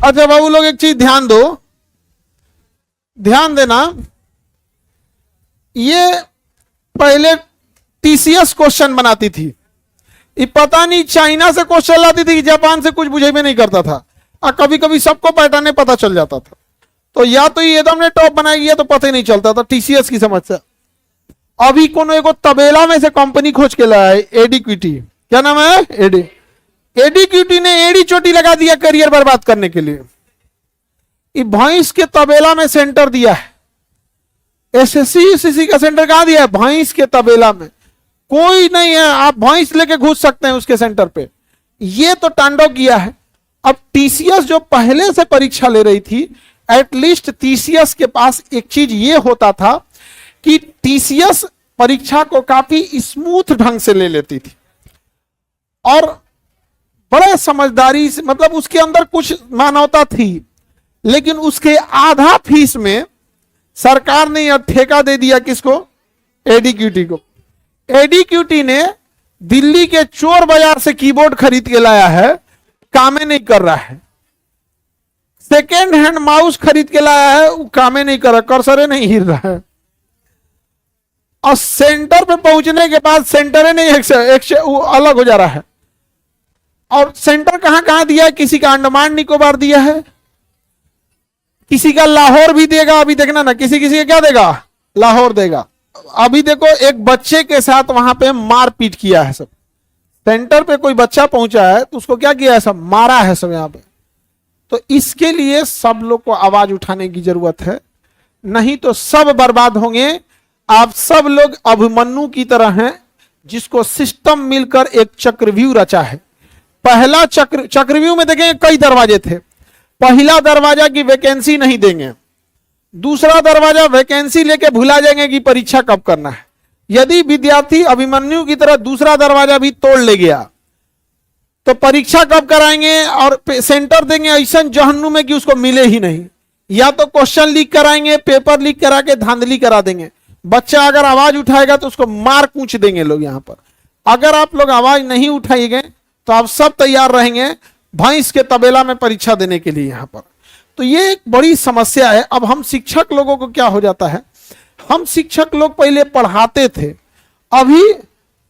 अच्छा बाबू लोग, एक चीज ध्यान दो, ध्यान देना, ये पहले टीसीएस क्वेश्चन बनाती थी, ये पता नहीं चाइना से क्वेश्चन लाती थी कि जापान से, कुछ बुझे में नहीं करता था, और कभी कभी सबको पैटर्न पता चल जाता था। तो या तो ये एकदम ने टॉप बनाई, तो पता ही नहीं चलता था टीसीएस की समस्या। अभी कोनो एगो तबेला में से कंपनी खोज के लाया है, एडीक्विटी, क्या नाम है, एडीक्विटी ने एडी चोटी लगा दिया करियर बर्बाद करने के लिए। ये भैंस के तबेला में सेंटर दिया है, एसएससी यूसीसी का सेंटर कहां दिया है, भैंस के तबेला में। कोई नहीं है, आप भैंस लेके घुस सकते हैं उसके सेंटर पे। ये तो तांडव किया है। अब टीसीएस जो पहले से परीक्षा ले रही थी, एटलीस्ट टीसीएस के पास एक चीज ये होता था कि टीसीएस परीक्षा को काफी स्मूथ ढंग से ले लेती थी और बड़े समझदारी से, मतलब उसके अंदर कुछ मानवता थी, लेकिन उसके आधा फीस में सरकार ने यह ठेका दे दिया किसको, एडीक्यूटी को। एडीक्यूटी ने दिल्ली के चोर बाजार से कीबोर्ड खरीद के लाया है, कामे नहीं कर रहा है। सेकेंड हैंड माउस खरीद के लाया है, वो कामे नहीं कर रहा, कर्सरे नहीं हिल रहा है। और सेंटर पे पहुंचने के बाद सेंटर नहीं एक वो अलग हो जा रहा है। और सेंटर कहां कहां दिया है, किसी का अंडमान निकोबार दिया है, किसी का लाहौर भी देगा। अभी देखना ना, किसी किसी का क्या देगा, लाहौर देगा। अभी देखो एक बच्चे के साथ वहां पे मारपीट किया है सब। सेंटर पे कोई बच्चा पहुंचा है तो उसको क्या किया है, सब मारा है सब यहां पे। तो इसके लिए सब लोग को आवाज उठाने की जरूरत है, नहीं तो सब बर्बाद होंगे। आप सब लोग अभिमन्यु की तरह हैं, जिसको सिस्टम मिलकर एक चक्रव्यूह रचा है। पहला चक्रव्यूह में देखेंगे कई दरवाजे थे। पहला दरवाजा की वैकेंसी नहीं देंगे, दूसरा दरवाजा वैकेंसी लेके भुला जाएंगे कि परीक्षा कब करना है। यदि विद्यार्थी अभिमन्यु की तरह दूसरा दरवाजा भी तोड़ ले गया तो परीक्षा कब कराएंगे और सेंटर देंगे ऐसा जहन्नुम में कि उसको मिले ही नहीं। या तो क्वेश्चन लीक कराएंगे, पेपर लीक करा के धांधली करा देंगे। बच्चा अगर आवाज उठाएगा तो उसको मार कूच देंगे लोग यहां पर। अगर आप लोग आवाज नहीं उठाएंगे तो आप सब तैयार रहेंगे भैंस के तबेला में परीक्षा देने के लिए यहां पर। तो ये एक बड़ी समस्या है। अब हम शिक्षक लोगों को क्या हो जाता है, हम शिक्षक लोग पहले पढ़ाते थे, अभी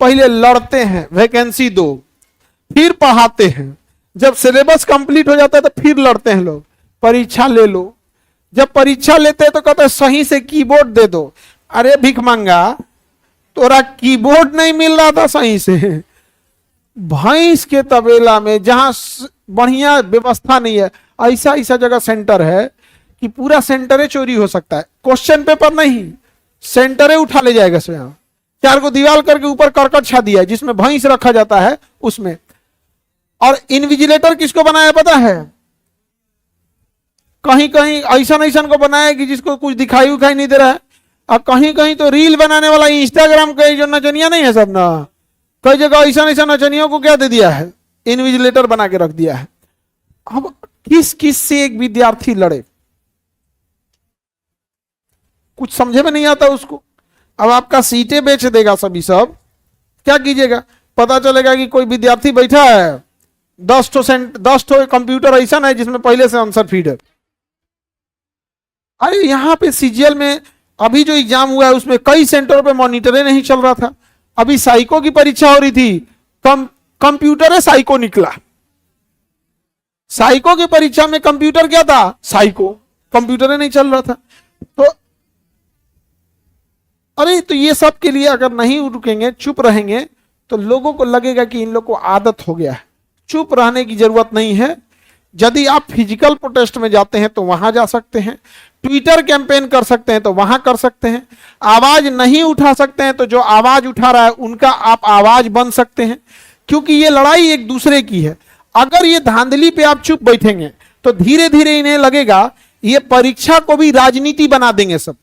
पहले लड़ते हैं वैकेंसी दो, फिर पढ़ाते हैं। जब सिलेबस कंप्लीट हो जाता है तो फिर लड़ते हैं लोग, परीक्षा ले लो। जब परीक्षा लेते हैं तो कहते हैं सही से कीबोर्ड दे दो। अरे भिख मंगा, तोरा कीबोर्ड नहीं मिल रहा था सही से। भैंस के तबेला में जहां बढ़िया व्यवस्था नहीं है, ऐसा ऐसा जगह सेंटर है कि पूरा सेंटरे चोरी हो सकता है। क्वेश्चन पेपर नहीं, सेंटरे उठा ले जाएगा स्वयं। 4 को दीवार करके ऊपर करकट छा दिया है जिसमें भैंस रखा जाता है उसमें। और इन्विजिलेटर किसको बनाया पता है, कहीं कहीं ऐसा ऐसा को बनाया कि जिसको कुछ दिखाई उखाई नहीं दे रहा है। और कहीं कहीं तो रील बनाने वाला इंस्टाग्राम का जो नचनिया नहीं है सब ना, कई जगह ऐसा ऐसा नचनियों को क्या दे दिया है, इन्विजिलेटर बना के रख दिया है। अब किस किस से एक विद्यार्थी लड़े, कुछ समझे में नहीं आता उसको। अब आपका सीटें बेच देगा सभी सब, क्या कीजिएगा। पता चलेगा कि कोई विद्यार्थी बैठा है, 10 ठो कंप्यूटर ऐसा है जिसमें पहले से आंसर फीड है। अरे यहां पे सीजीएल में अभी जो एग्जाम हुआ है उसमें कई सेंटरों पे मॉनिटरे नहीं चल रहा था। अभी साइको की परीक्षा हो रही थी, कंप्यूटर है साइको निकला। साइको की परीक्षा में कंप्यूटर क्या था, साइको, कंप्यूटर नहीं चल रहा था। तो अरे तो ये सब के लिए अगर नहीं रुकेंगे, चुप रहेंगे, तो लोगों को लगेगा कि इन लोग को आदत हो गया है। चुप रहने की जरूरत नहीं है। यदि आप फिजिकल प्रोटेस्ट में जाते हैं तो वहां जा सकते हैं, ट्विटर कैंपेन कर सकते हैं तो वहां कर सकते हैं। आवाज नहीं उठा सकते हैं तो जो आवाज उठा रहा है उनका आप आवाज बन सकते हैं, क्योंकि ये लड़ाई एक दूसरे की है। अगर ये धांधली पे आप चुप बैठेंगे तो धीरे धीरे इन्हें लगेगा ये परीक्षा को भी राजनीति बना देंगे सब।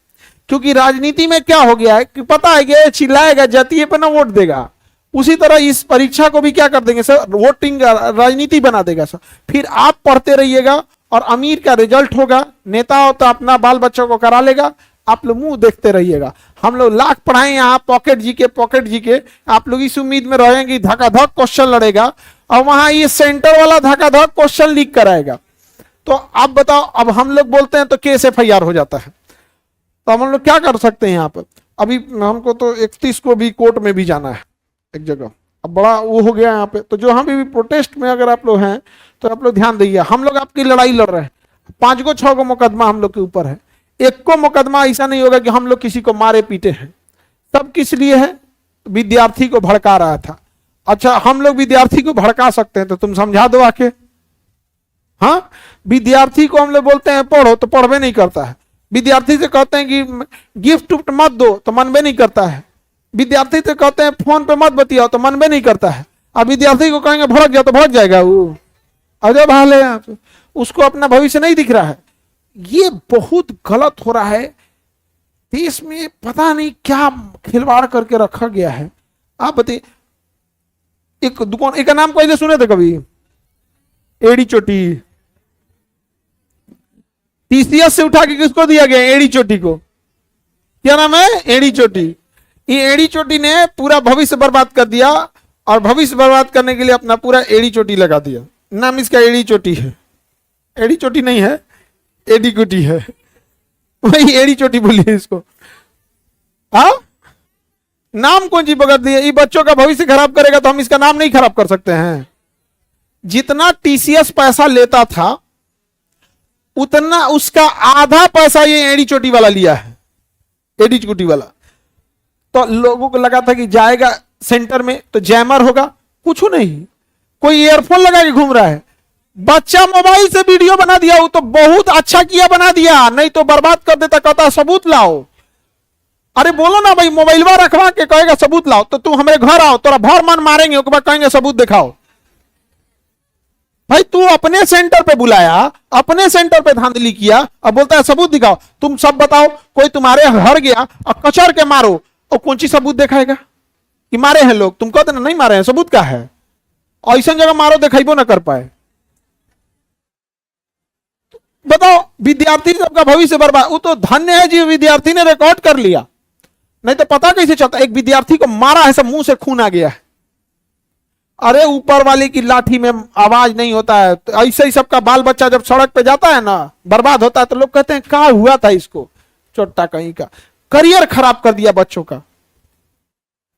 क्योंकि राजनीति में क्या हो गया है कि पता है कि चिल्लाएगा जातीय पे ना वोट देगा, उसी तरह इस परीक्षा को भी क्या कर देंगे सर, वोटिंग राजनीति बना देगा सर। फिर आप पढ़ते रहिएगा और अमीर का रिजल्ट होगा, नेता हो तो अपना बाल बच्चों को करा लेगा, आप लोग मुंह देखते रहिएगा। हम लोग लाख पढ़ाए यहाँ पॉकेट जी के, आप लोग इस उम्मीद में रहेंगे धकाधक क्वेश्चन लड़ेगा और वहां ये सेंटर वाला धकाधक क्वेश्चन लीक कराएगा। तो आप बताओ, अब हम लोग बोलते हैं तो केस FIR हो जाता है। तो हम लोग क्या कर सकते हैं यहाँ पर? अभी हमको तो 31 को भी कोर्ट में भी जाना है एक जगह, अब बड़ा वो हो गया यहाँ पे। तो जो हम भी प्रोटेस्ट में अगर आप लोग हैं तो आप लोग ध्यान दीजिए, हम लोग आपकी लड़ाई लड़ रहे हैं। 5 को 6 को मुकदमा हम लोग के ऊपर है, एक को मुकदमा ऐसा नहीं होगा कि हम लोग किसी को मारे पीटे हैं। सब किस लिए है? विद्यार्थी को भड़का रहा था। अच्छा, हम लोग विद्यार्थी को भड़का सकते हैं तो तुम समझा दो आके। हाँ, विद्यार्थी को हम लोग बोलते हैं पढ़ो तो पढ़वे नहीं करता है, विद्यार्थी से कहते हैं कि गिफ्ट उफ्ट मत दो तो मनबे नहीं करता है, विद्यार्थी से कहते हैं फोन पे मत बतियाओ तो मनबे नहीं करता है। अब विद्यार्थी को कहेंगे भड़क जाओ तो भड़क जाएगा वो, अजय भाल है, उसको अपना भविष्य नहीं दिख रहा है। ये बहुत गलत हो रहा है देश में, पता नहीं क्या खिलवाड़ करके रखा गया है। आप बताइए, एक दुकान, एक नाम पहले सुने थे कभी? एड़ी चोटी। TCS से उठा के किसको दिया गया? एड़ी चोटी को। क्या नाम है? एड़ी चोटी। ये एड़ी चोटी ने पूरा भविष्य बर्बाद कर दिया, और भविष्य बर्बाद करने के लिए अपना पूरा एड़ी चोटी लगा दिया। नाम इसका एड़ी चोटी है, एड़ी चोटी नहीं है, एडी चोटी है, वही एड़ी चोटी बोलिए इसको। हाँ, नाम कौन सी पकड़ दिया? ये बच्चों का भविष्य खराब करेगा तो हम इसका नाम नहीं खराब कर सकते हैं। जितना TCS पैसा लेता था उतना उसका आधा पैसा ये एड़ी चोटी वाला लिया है, एडी चोटी वाला। तो लोगों को लगा था कि जाएगा सेंटर में तो जैमर होगा, कुछ नहीं, कोई ईयरफोन लगा के घूम रहा है। बच्चा मोबाइल से वीडियो बना दिया, वो तो बहुत अच्छा किया बना दिया, नहीं तो बर्बाद कर देता, कहता सबूत लाओ। अरे बोलो ना भाई, मोबाइलवा रखवा के कहेगा सबूत लाओ, तो तुम हमारे घर आओ, तोरा भर मन मारेंगे, उसके बाद कहेंगे सबूत दिखाओ। भाई तू अपने सेंटर पे बुलाया, अपने सेंटर पे धांधली किया, अब बोलता है सबूत दिखाओ। तुम सब बताओ, कोई तुम्हारे घर गया और कचर के मारो, और कौन सी सबूत दिखाएगा कि मारे हैं लोग? तुम कहते ना नहीं मारे हैं, सबूत क्या है? ऐसा जगह मारो दिखाइबो ना कर पाए। बताओ, विद्यार्थी सबका भविष्य बर्बाद। वो तो धन्य है जी विद्यार्थी ने रिकॉर्ड कर लिया, नहीं तो पता कैसे चलता। एक विद्यार्थी को मारा है, सब मुंह से खून आ गया है। अरे ऊपर वाले की लाठी में आवाज नहीं होता है। तो ऐसे ही सबका बाल बच्चा जब सड़क पे जाता है ना, बर्बाद होता है, तो लोग कहते हैं क्या हुआ था इसको, चोट्टा कहीं का, करियर खराब कर दिया बच्चों का।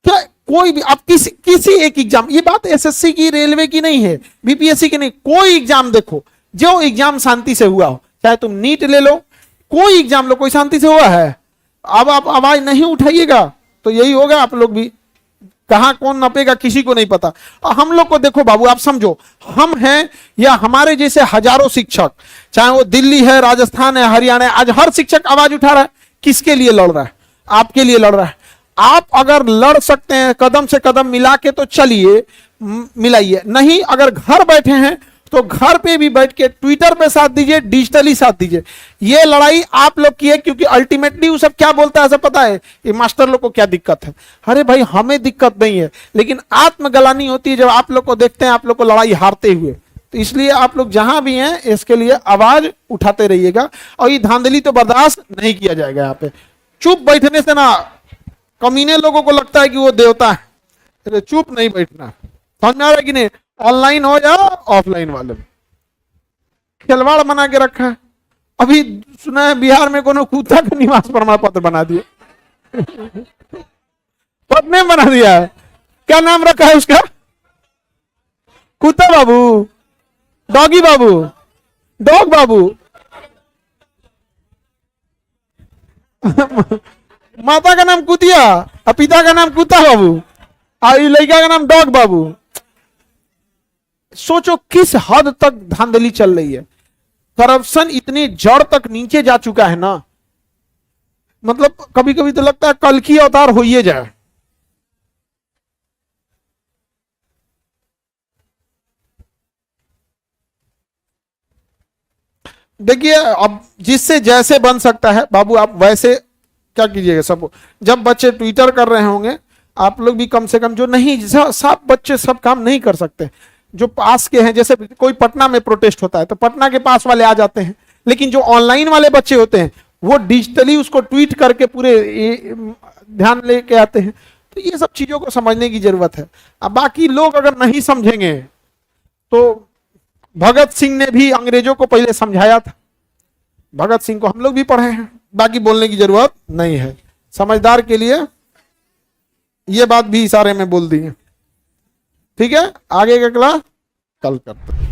क्या कोई भी, आप किसी एक एग्जाम, ये बात SSC की, रेलवे की नहीं है, BPSC की नहीं, कोई एग्जाम देखो, जो एग्जाम शांति से हुआ हो, चाहे तुम नीट ले लो, कोई एग्जाम लो, कोई शांति से हुआ है? अब आप आवाज नहीं उठाइएगा तो यही होगा। आप लोग भी कहां कौन नपेगा किसी को नहीं पता। और हम लोग को देखो बाबू, आप समझो, हम हैं या हमारे जैसे हजारों शिक्षक, चाहे वो दिल्ली है, राजस्थान है, हरियाणा है, आज हर शिक्षक आवाज उठा रहा है। किसके लिए लड़ रहा है? आपके लिए लड़ रहा है। आप अगर लड़ सकते हैं कदम से कदम मिला के तो चलिए, मिलाइए। नहीं, अगर घर बैठे हैं तो घर पे भी बैठ के ट्विटर पे साथ दीजिए, डिजिटली साथ दीजिए। ये लड़ाई आप लोग की है, क्योंकि अल्टीमेटली वो सब क्या बोलता है, ऐसा पता है? ये मास्टर लोग को क्या दिक्कत है? अरे भाई हमें दिक्कत नहीं है, लेकिन आत्मगलानी होती है जब आप लोग को देखते हैं आप लोग को लड़ाई हारते हुए। तो इसलिए आप लोग जहां भी हैं इसके लिए आवाज उठाते रहिएगा, और ये धांधली तो बर्दाश्त नहीं किया जाएगा। यहाँ पे चुप बैठने से ना कमीने लोगों को लगता है कि वो देवता है, चुप नहीं बैठना। समझ में आ रहा है कि नहीं? ऑनलाइन हो या ऑफलाइन वाले खिलवाड़ बना के रखा है। अभी सुना है बिहार में कोनो कुत्ता का निवास प्रमाण पत्र बना दिया, पद ने बना दिया है। क्या नाम रखा है उसका? कुत्ता बाबू, डॉगी बाबू, डॉग बाबू। माता का नाम कुतिया और पिता का नाम कुत्ता बाबू और लड़का का नाम डॉग बाबू। सोचो किस हद तक धांधली चल रही है। करप्शन इतनी जड़ तक नीचे जा चुका है ना, मतलब कभी कभी तो लगता है कल की अवतार हो ही जाए। देखिए, अब जिससे जैसे बन सकता है बाबू, आप वैसे क्या कीजिएगा। सब जब बच्चे ट्विटर कर रहे होंगे, आप लोग भी कम से कम, जो नहीं, सब बच्चे सब काम नहीं कर सकते, जो पास के हैं, जैसे कोई पटना में प्रोटेस्ट होता है तो पटना के पास वाले आ जाते हैं, लेकिन जो ऑनलाइन वाले बच्चे होते हैं वो डिजिटली उसको ट्वीट करके पूरे ध्यान लेके आते हैं। तो ये सब चीजों को समझने की जरूरत है। अब बाकी लोग अगर नहीं समझेंगे तो भगत सिंह ने भी अंग्रेजों को पहले समझाया था। भगत सिंह को हम लोग भी पढ़े हैं, बाकी बोलने की जरूरत नहीं है। समझदार के लिए ये बात भी इशारे में बोल दी है। ठीक है, आगे का क्लास कल करते हैं।